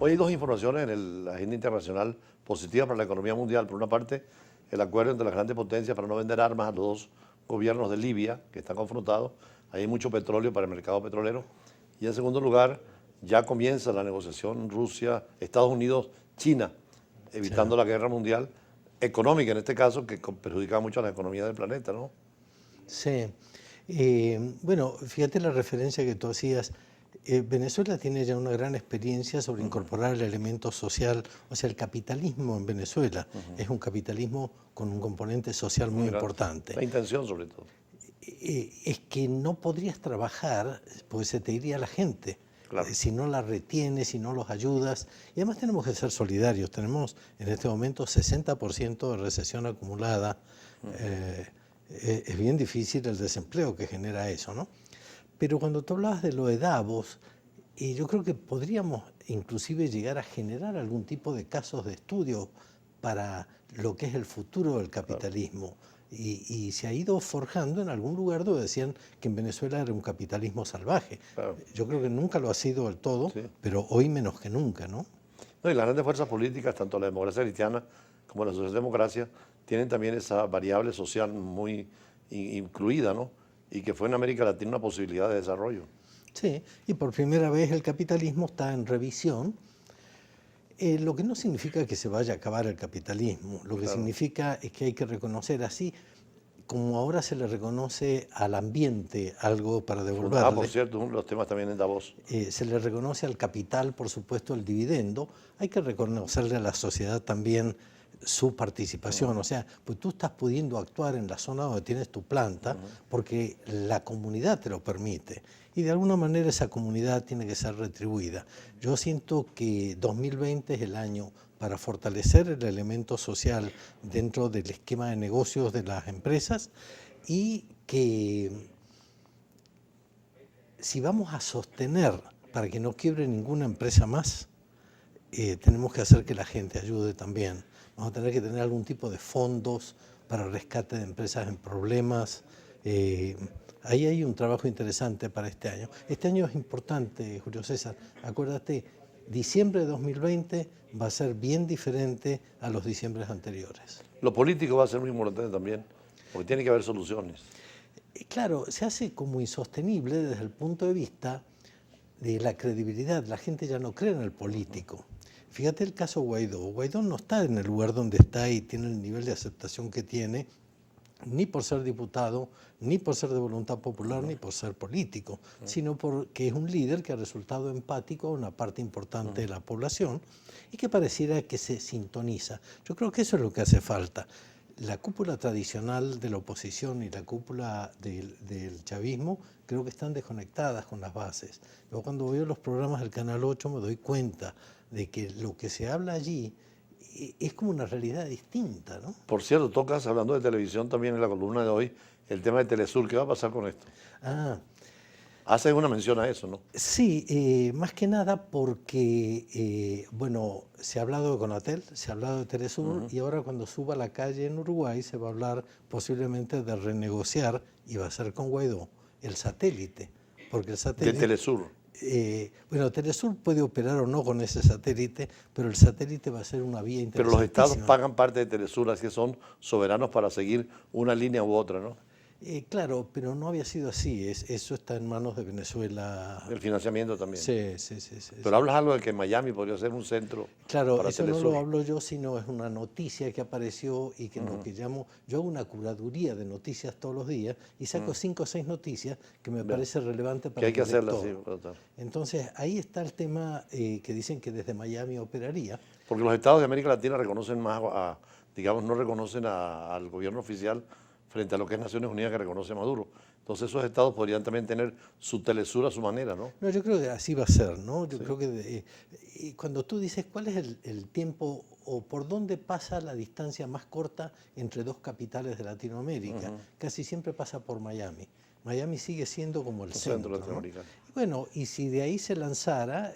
Hoy hay dos informaciones en la agenda internacional positivas para la economía mundial. Por una parte, el acuerdo entre las grandes potencias para no vender armas a los dos gobiernos de Libia, que están confrontados. Ahí hay mucho petróleo para el mercado petrolero. Y en segundo lugar, ya comienza la negociación Rusia, Estados Unidos, China, evitando la guerra mundial económica en este caso, que perjudica mucho a la economía del planeta, ¿no? Sí. Bueno, fíjate la referencia que tú hacías. Venezuela tiene ya una gran experiencia sobre incorporar el elemento social, o sea, el capitalismo en Venezuela es un capitalismo con un componente social muy importante. La intención sobre todo. Es que no podrías trabajar, pues se te iría la gente. Claro. Si no la retienes, si no los ayudas. Y además tenemos que ser solidarios. Tenemos en este momento 60% de recesión acumulada. Es bien difícil el desempleo que genera eso, ¿no? Pero cuando tú hablabas de lo de Davos, yo creo que podríamos inclusive llegar a generar algún tipo de casos de estudio para lo que es el futuro del capitalismo. Y se ha ido forjando en algún lugar donde decían que en Venezuela era un capitalismo salvaje. Claro. Yo creo que nunca lo ha sido del todo, Sí. pero hoy menos que nunca, ¿no? No, y las grandes fuerzas políticas, tanto la democracia cristiana como la socialdemocracia, tienen también esa variable social muy incluida, ¿no? Y que fue en América Latina una posibilidad de desarrollo. Sí, y por primera vez el capitalismo está en revisión, lo que no significa que se vaya a acabar el capitalismo, lo que significa es que hay que reconocer así, como ahora se le reconoce al ambiente algo para devolverle. Por cierto, uno de los temas también en Davos. Se le reconoce al capital, por supuesto, el dividendo. Hay que reconocerle a la sociedad también su participación. O sea, pues tú estás pudiendo actuar en la zona donde tienes tu planta porque la comunidad te lo permite. Y de alguna manera esa comunidad tiene que ser retribuida. Yo siento que 2020 es el año para fortalecer el elemento social dentro del esquema de negocios de las empresas y que si vamos a sostener para que no quiebre ninguna empresa más, tenemos que hacer que la gente ayude también. Vamos a tener que tener algún tipo de fondos para rescate de empresas en problemas. Ahí hay un trabajo interesante para este año. Este año es importante, Julio César. Acuérdate, diciembre de 2020 va a ser bien diferente a los diciembres anteriores. Lo político va a ser muy importante también, porque tiene que haber soluciones. Claro, se hace como insostenible desde el punto de vista de la credibilidad. La gente ya no cree en el político. Fíjate el caso Guaidó. Guaidó no está en el lugar donde está y tiene el nivel de aceptación que tiene, ni por ser diputado, ni por ser de voluntad popular, ni por ser político, sino porque es un líder que ha resultado empático a una parte importante de la población y que pareciera que se sintoniza. Yo creo que eso es lo que hace falta. La cúpula tradicional de la oposición y la cúpula del chavismo creo que están desconectadas con las bases. Yo cuando veo los programas del Canal 8 me doy cuenta de que lo que se habla allí es como una realidad distinta, ¿no? Por cierto, tocas, hablando de televisión también en la columna de hoy, el tema de Telesur. ¿Qué va a pasar con esto? Haces una mención a eso, ¿no? Sí, más que nada porque, bueno, se ha hablado de Conatel, se ha hablado de Telesur y ahora cuando suba a la calle en Uruguay se va a hablar posiblemente de renegociar, y va a ser con Guaidó, el satélite. Porque el satélite... De Telesur. Bueno, Telesur puede operar o no con ese satélite, pero el satélite va a ser una vía interesante. Pero los estados pagan parte de Telesur, así que son soberanos para seguir una línea u otra, ¿no? Claro, pero no había sido así. Eso está en manos de Venezuela. El financiamiento también. Sí. Pero hablas algo de que Miami podría ser un centro. Claro, para eso Telesur. no lo hablo yo, sino es una noticia que apareció y que lo que llamo, yo hago una curaduría de noticias todos los días y saco 5 o 6 noticias que me parece relevante para que hay que hacerlas, lector. sí. Entonces, ahí está el tema que dicen que desde Miami operaría. Porque los estados de América Latina reconocen más, digamos, no reconocen al gobierno oficial frente a lo que es Naciones Unidas que reconoce Maduro. Entonces esos estados podrían también tener su Telesur a su manera, ¿no? No, yo creo que así va a ser, ¿no? Yo creo que cuando tú dices cuál es el tiempo o por dónde pasa la distancia más corta entre dos capitales de Latinoamérica, casi siempre pasa por Miami. Miami sigue siendo como el centro, latinoamericano. ¿no? Bueno, y si de ahí se lanzara,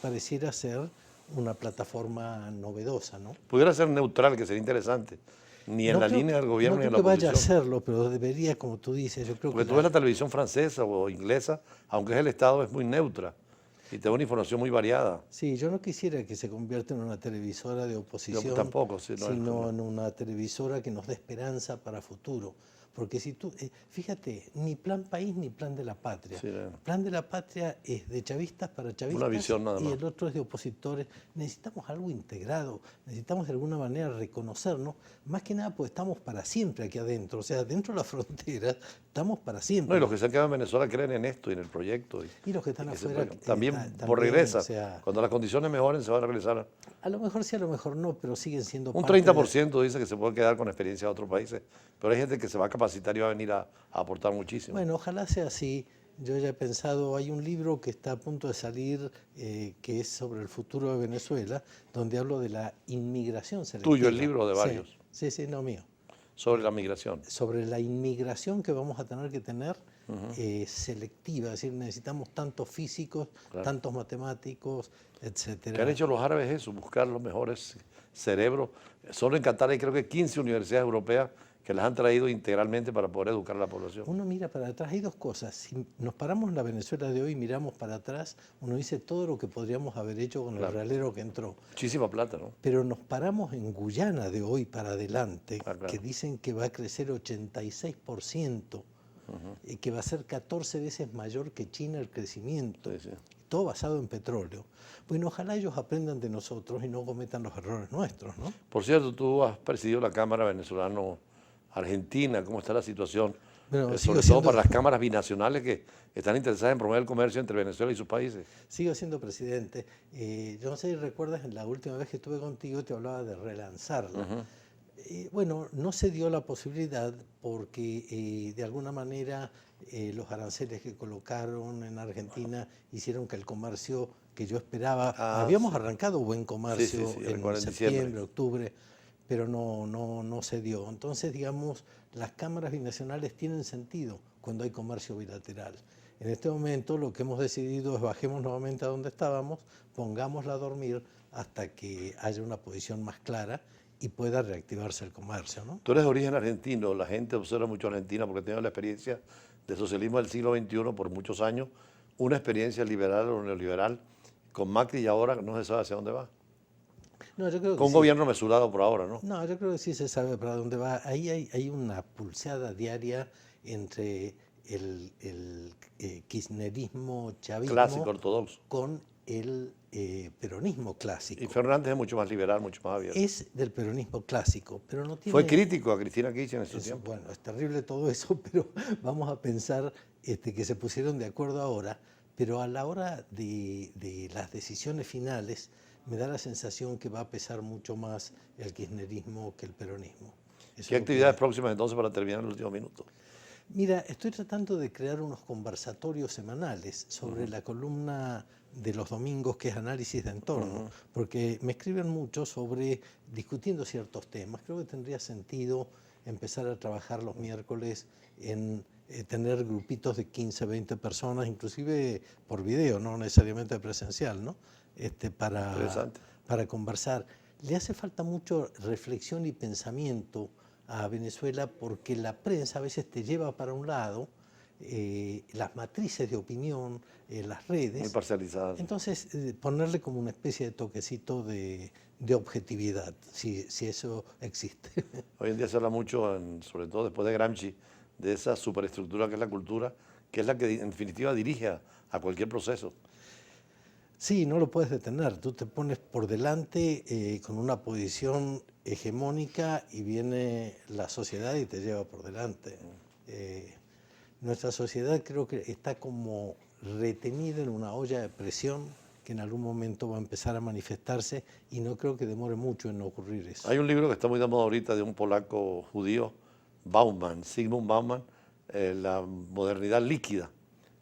pareciera ser una plataforma novedosa, ¿no? Pudiera ser neutral, que sería interesante. Ni en la línea del gobierno ni en la oposición. No creo que vaya a hacerlo, pero debería, como tú dices, yo creo que... Porque tú ves la televisión francesa o inglesa, aunque es el Estado, es muy neutra. Y tengo una información muy variada. Sí, yo no quisiera que se convierta en una televisora de oposición, Yo tampoco, sí, no, sino en una televisora que nos dé esperanza para futuro. Porque si tú, fíjate, ni plan país ni plan de la patria. Sí, Plan de la patria es de chavistas para chavistas una visión nada y más. el otro es de opositores. Necesitamos algo integrado, necesitamos de alguna manera reconocernos, más que nada porque estamos para siempre aquí adentro. O sea, dentro de la frontera estamos para siempre. No, y los que se han quedado en Venezuela creen en esto y en el proyecto. Y los que están que se afuera puede- también también, regresa. o sea, Cuando las condiciones mejoren se van a regresar. a lo mejor sí, a lo mejor no, pero siguen siendo Un parte de- 30% dice que se puede quedar con experiencia de otros países, pero hay gente que se va a capacitar y va a venir a aportar muchísimo. Bueno, ojalá sea así. Yo ya he pensado, hay un libro que está a punto de salir, que es sobre el futuro de Venezuela, donde hablo de la inmigración selectiva. Tuyo, el libro de varios. Sí, sí, no mío. Sobre la migración. Sobre la inmigración que vamos a tener que tener selectiva, es decir, necesitamos tantos físicos, Claro. tantos matemáticos, etcétera. ¿Qué han hecho los árabes eso? Buscar los mejores cerebros. Solo en Qatar hay creo que 15 universidades europeas que las han traído integralmente para poder educar a la población. Uno mira para atrás, hay dos cosas. Si nos paramos en la Venezuela de hoy y miramos para atrás, uno dice todo lo que podríamos haber hecho con el realero que entró. Muchísima plata, ¿no? Pero nos paramos en Guyana de hoy para adelante, claro. que dicen que va a crecer 86%, y que va a ser 14 veces mayor que China el crecimiento. Sí, sí. Todo basado en petróleo. Bueno, ojalá ellos aprendan de nosotros y no cometan los errores nuestros, ¿no? Por cierto, tú has presidido la Cámara Venezolano-Argentina. ¿Cómo está la situación? Bueno, Sobre todo para las cámaras binacionales que están interesadas en promover el comercio entre Venezuela y sus países. Sigo siendo presidente. Yo no sé si recuerdas, en la última vez que estuve contigo te hablaba de relanzarla. Bueno, no se dio la posibilidad porque de alguna manera los aranceles que colocaron en Argentina hicieron que el comercio que yo esperaba, habíamos arrancado buen comercio Sí, en recuerdo, en septiembre, diciembre. octubre, pero no se dio. Entonces, digamos, las cámaras binacionales tienen sentido cuando hay comercio bilateral. En este momento lo que hemos decidido es bajemos nuevamente a donde estábamos, pongámosla a dormir hasta que haya una posición más clara y pueda reactivarse el comercio, ¿no? Tú eres de origen argentino, la gente observa mucho a Argentina porque ha tenido la experiencia del socialismo del siglo XXI por muchos años, una experiencia liberal o neoliberal con Macri y ahora no se sabe hacia dónde va. No, yo creo que Con un sí. gobierno mesurado por ahora, ¿no? No, yo creo que sí se sabe para dónde va. Ahí hay una pulseada diaria entre el kirchnerismo chavismo Clásico, ortodoxo. con el peronismo clásico. Y Fernández es mucho más liberal, mucho más abierto. Es del peronismo clásico, pero no tiene... Fue crítico a Cristina Kirchner en su Eso, tiempo. bueno, es terrible todo eso, pero vamos a pensar que se pusieron de acuerdo ahora, pero a la hora de las decisiones finales me da la sensación que va a pesar mucho más el kirchnerismo que el peronismo. Eso ¿Qué es lo que- actividades próximas entonces para terminar en el último minuto? Mira, estoy tratando de crear unos conversatorios semanales sobre la columna de los domingos, que es análisis de entorno, porque me escriben mucho sobre discutiendo ciertos temas. Creo que tendría sentido empezar a trabajar los miércoles en tener grupitos de 15, 20 personas, inclusive por video, no necesariamente presencial, ¿no? Interesante. Para conversar. Le hace falta mucho reflexión y pensamiento a Venezuela porque la prensa a veces te lleva para un lado, las matrices de opinión, las redes. Muy parcializadas. Entonces, ponerle como una especie de toquecito de objetividad, si eso existe. Hoy en día se habla mucho, sobre todo después de Gramsci, de esa superestructura que es la cultura, que es la que en definitiva dirige a cualquier proceso. Sí, no lo puedes detener. Tú te pones por delante con una posición hegemónica y viene la sociedad y te lleva por delante. Nuestra sociedad creo que está como retenida en una olla de presión que en algún momento va a empezar a manifestarse y no creo que demore mucho en ocurrir eso. Hay un libro que está muy de moda ahorita de un polaco judío, Bauman, Zygmunt Bauman, La modernidad líquida,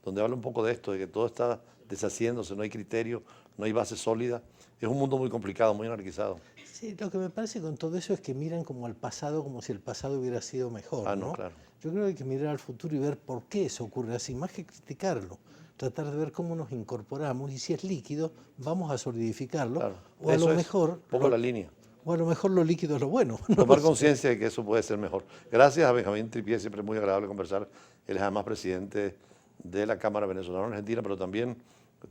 donde habla un poco de esto, de que todo está deshaciéndose, no hay criterio, no hay base sólida. Es un mundo muy complicado, muy anarquizado. Sí, lo que me parece con todo eso es que miran como al pasado, como si el pasado hubiera sido mejor, No, ¿no? claro. Yo creo que hay que mirar al futuro y ver por qué eso ocurre así, más que criticarlo. Tratar de ver cómo nos incorporamos y si es líquido, vamos a solidificarlo. Claro. O a Eso lo es mejor... un poco la línea. O a lo mejor lo líquido es lo bueno. no Tomar lo sé. conciencia de que eso puede ser mejor. Gracias a Benjamín Tripié, siempre es muy agradable conversar. Él es además presidente de la Cámara Venezolana Argentina, pero también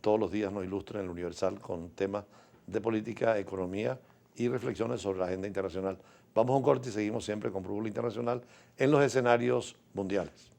todos los días nos ilustra en el Universal con temas de política, economía y reflexiones sobre la agenda internacional. Vamos a un corte y seguimos siempre con Brújula Internacional en los escenarios mundiales.